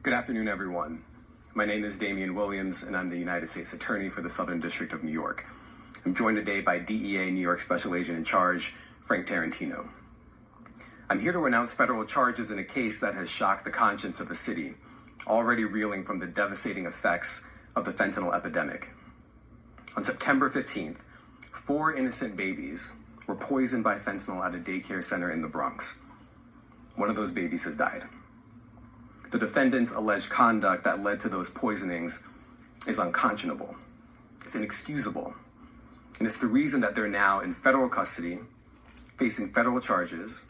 Good afternoon, everyone. My name is Damian Williams, and I'm the United States Attorney for the Southern District of New York. I'm joined today by DEA New York Special Agent in Charge, Frank Tarantino. I'm here to announce federal charges in a case that has shocked the conscience of the city, already reeling from the devastating effects of the fentanyl epidemic. On September 15th, 4 innocent babies were poisoned by fentanyl at a daycare center in the Bronx. One of those babies has died. The defendants' alleged conduct that led to those poisonings is unconscionable. It's inexcusable. And it's the reason that they're now in federal custody, facing federal charges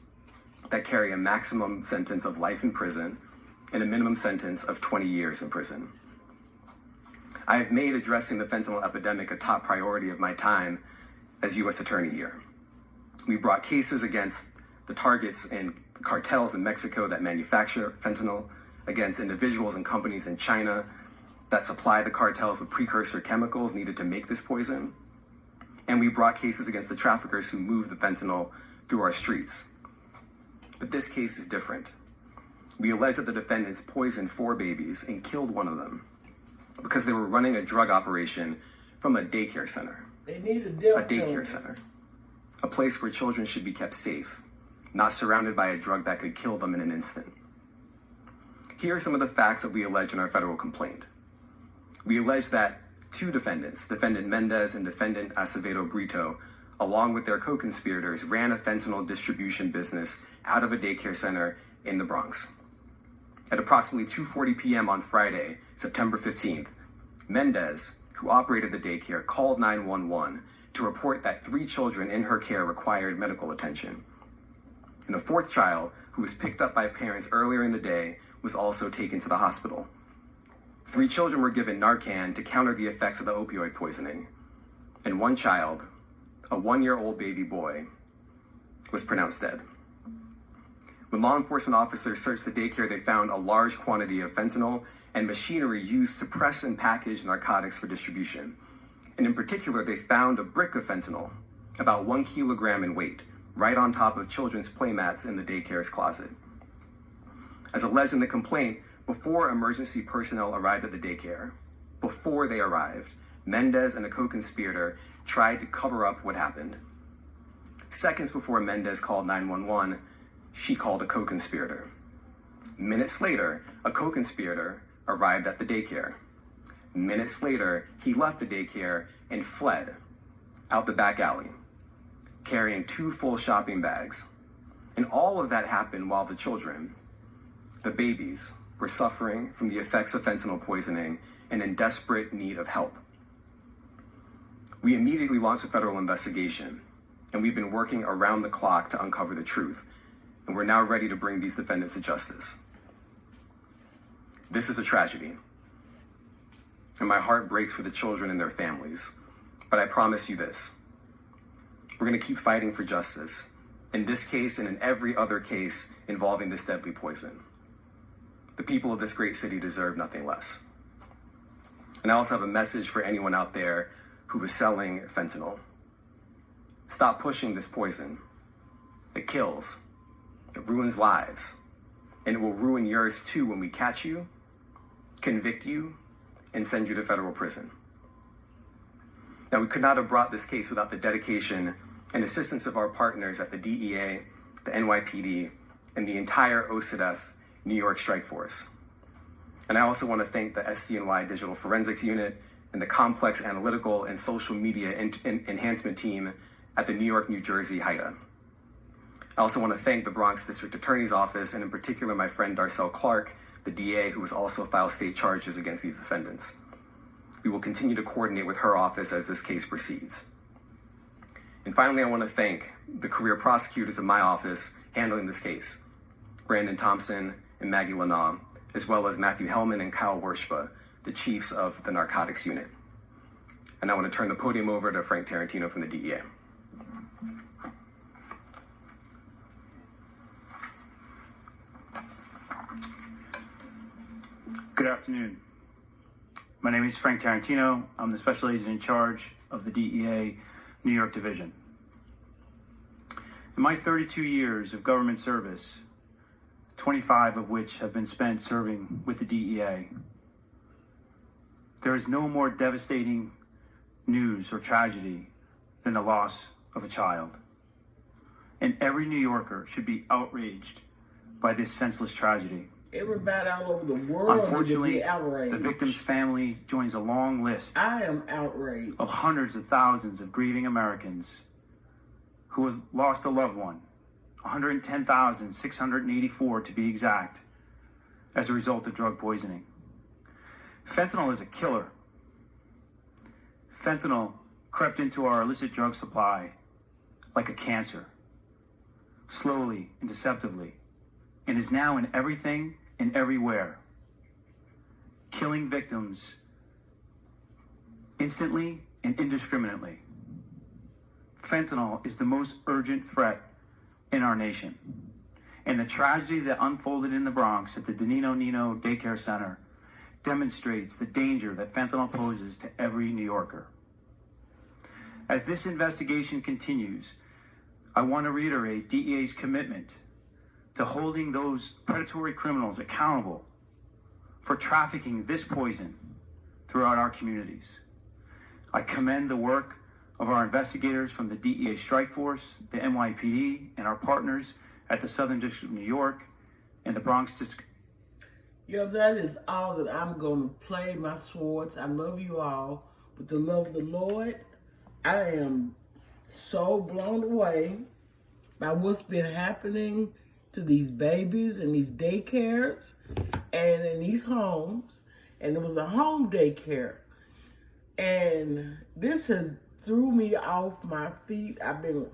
that carry a maximum sentence of life in prison and a minimum sentence of 20 years in prison. I have made addressing the fentanyl epidemic a top priority of my time as U.S. Attorney here. We brought cases against the targets and cartels in Mexico that manufacture fentanyl, against individuals and companies in China that supply the cartels with precursor chemicals needed to make this poison. And we brought cases against the traffickers who move the fentanyl through our streets. But this case is different. We allege that the defendants poisoned 4 babies and killed one of them because they were running a drug operation from a daycare center. They need a daycare center. A place where children should be kept safe, not surrounded by a drug that could kill them in an instant. Here are some of the facts that we allege in our federal complaint. We allege that 2 defendants, Defendant Mendez and Defendant Acevedo Brito, along with their co-conspirators, ran a fentanyl distribution business out of a daycare center in the Bronx. At approximately 2:40 p.m. on Friday, September 15th, Mendez, who operated the daycare, called 911 to report that 3 children in her care required medical attention. And a 4th child, who was picked up by parents earlier in the day, was also taken to the hospital. 3 children were given Narcan to counter the effects of the opioid poisoning. And 1 child, a 1-year-old baby boy, was pronounced dead. When law enforcement officers searched the daycare, they found a large quantity of fentanyl and machinery used to press and package narcotics for distribution. And in particular, they found a brick of fentanyl, about 1 kilogram in weight, right on top of children's playmats in the daycare's closet. As alleged in the complaint, before emergency personnel arrived at the daycare, before they arrived, Mendez and a co-conspirator tried to cover up what happened. Seconds before Mendez called 911, she called a co-conspirator. Minutes later, a co-conspirator arrived at the daycare. Minutes later, he left the daycare and fled out the back alley, carrying 2 full shopping bags. And all of that happened while the children, the babies, were suffering from the effects of fentanyl poisoning and in desperate need of help. We immediately launched a federal investigation, and we've been working around the clock to uncover the truth, and we're now ready to bring these defendants to justice. This is a tragedy, and my heart breaks for the children and their families, but I promise you this: we're going to keep fighting for justice, in this case and in every other case involving this deadly poison. The people of this great city deserve nothing less. And I also have a message for anyone out there who is selling fentanyl. Stop pushing this poison. It kills. It ruins lives. And it will ruin yours too when we catch you, convict you, and send you to federal prison. Now, we could not have brought this case without the dedication and assistance of our partners at the DEA, the NYPD, and the entire OCDF New York Strike Force. And I also want to thank the SDNY Digital Forensics Unit and the Complex Analytical and Social Media Enhancement Team at the New York, New Jersey HIDA. I also want to thank the Bronx District Attorney's Office, and in particular my friend Darcel Clark, the DA, who has also filed state charges against these defendants. We will continue to coordinate with her office as this case proceeds. And finally, I want to thank the career prosecutors of my office handling this case, Brandon Thompson and Maggie Lanam, as well as Matthew Hellman and Kyle Wershba, the chiefs of the narcotics unit. And I want to turn the podium over to Frank Tarantino from the DEA. Good afternoon. My name is Frank Tarantino. I'm the Special Agent in charge of the DEA New York Division. In my 32 years of government service, 25 of which have been spent serving with the DEA. There is no more devastating news or tragedy than the loss of a child. And every New Yorker should be outraged by this senseless tragedy. Everybody all over the world Unfortunately, would be outraged. the victim's family joins a long list I am outraged. of hundreds of thousands of grieving Americans who have lost a loved one, 110,684 to be exact, as a result of drug poisoning. Fentanyl is a killer. Fentanyl crept into our illicit drug supply like a cancer, slowly and deceptively, and is now in everything and everywhere, killing victims instantly and indiscriminately. Fentanyl is the most urgent threat in our nation. And the tragedy that unfolded in the Bronx at the Danino Nino Daycare Center demonstrates the danger that fentanyl poses to every New Yorker. As this investigation continues, I want to reiterate DEA's commitment to holding those predatory criminals accountable for trafficking this poison throughout our communities. I commend the work of our investigators from the DEA Strike Force, the NYPD, and our partners at the Southern District of New York and the Bronx District. Yo, that is all that I'm going to play my swords. I love you all. With the love of the Lord, I am so blown away by what's been happening to these babies in these daycares and in these homes. And it was a home daycare. And this has threw me off my feet. I've been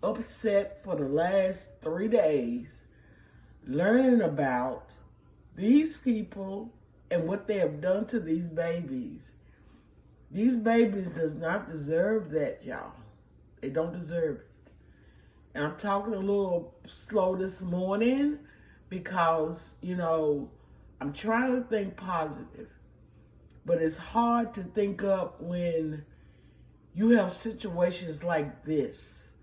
upset for the last 3 days learning about these people and what they have done to these babies. These babies does not deserve that, y'all. They don't deserve it. And I'm talking a little slow this morning because, I'm trying to think positive. But it's hard to think up when you have situations like this.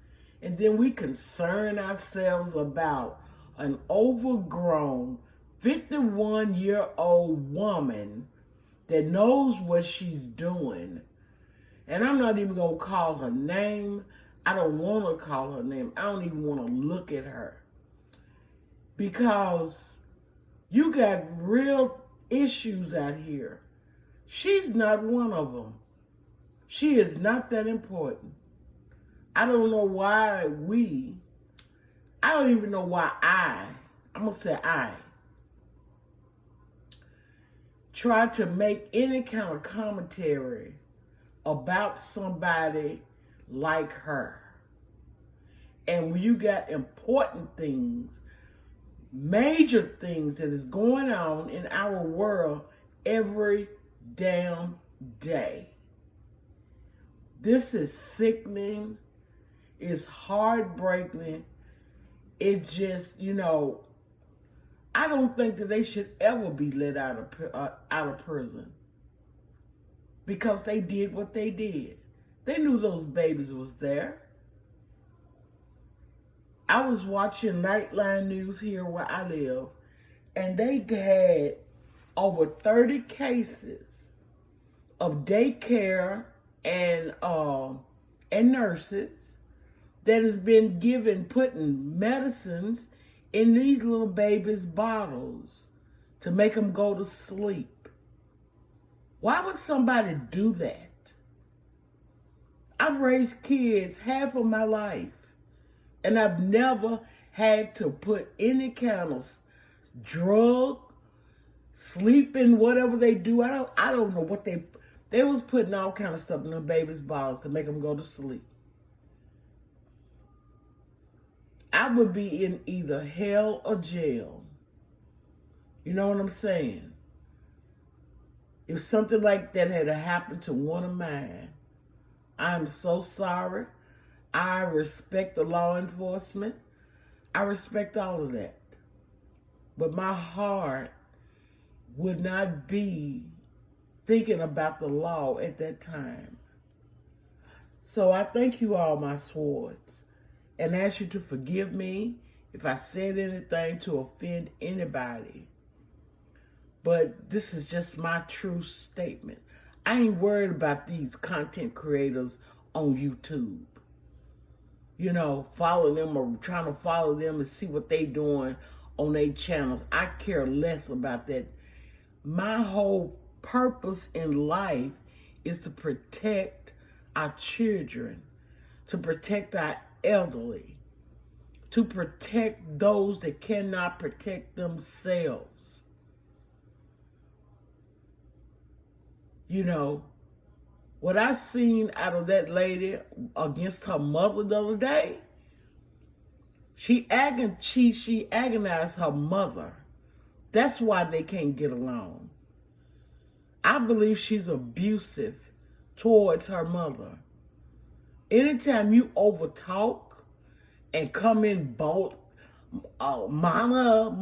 And then we concern ourselves about an overgrown 51-year-old woman that knows what she's doing. And I'm not even going to call her name. I don't want to call her name. I don't even want to look at her. Because you got real issues out here. She's not one of them. She is not that important. I don't know why I don't even know why I'm going to say I try to make any kind of commentary about somebody like her. And when you got important things, major things that is going on in our world every damn day. This is sickening. It's heartbreaking. It's just, I don't think that they should ever be let out of prison because they did what they did. They knew those babies was there. I was watching Nightline News here where I live, and they had over 30 cases of daycare and nurses that has been putting medicines in these little babies' bottles to make them go to sleep. Why would somebody do that? I've raised kids half of my life, and I've never had to put any kind of drug, sleeping, whatever they do. I don't know what they was putting all kind of stuff in the babies' bottles to make them go to sleep. I would be in either hell or jail. You know what I'm saying? If something like that had happened to one of mine, I'm so sorry. I respect the law enforcement. I respect all of that. But my heart would not be thinking about the law at that time. So I thank you all, my swords, and ask you to forgive me if I said anything to offend anybody. But this is just my true statement. I ain't worried about these content creators on YouTube. You know, following them or trying to follow them and see what they doing on their channels. I care less about that. My whole purpose in life is to protect our children, to protect our elderly, to protect those that cannot protect themselves. You know, what I seen out of that lady against her mother the other day, she agonized her mother. That's why they can't get along. I believe she's abusive towards her mother. Anytime you overtalk and come in bold, mama,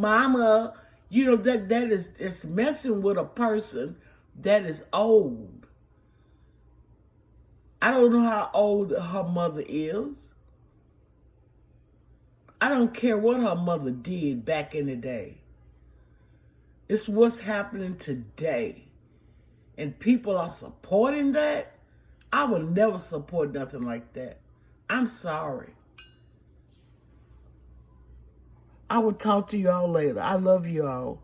you know, that is, it's messing with a person that is old. I don't know how old her mother is. I don't care what her mother did back in the day. It's what's happening today. And people are supporting that. I would never support nothing like that. I'm sorry. I will talk to y'all later. I love y'all.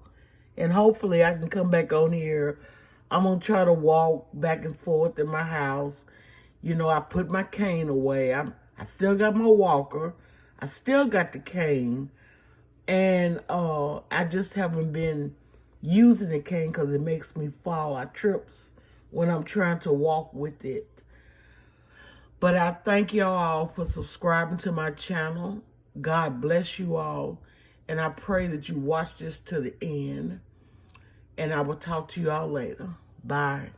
And hopefully I can come back on here. I'm going to try to walk back and forth in my house. You know, I put my cane away. I still got my walker. I still got the cane. And I just haven't been using the cane because it makes me fall. I trips when I'm trying to walk with it. But I thank y'all all for subscribing to my channel. God bless you all. And I pray that you watch this to the end. And I will talk to you all later. Bye.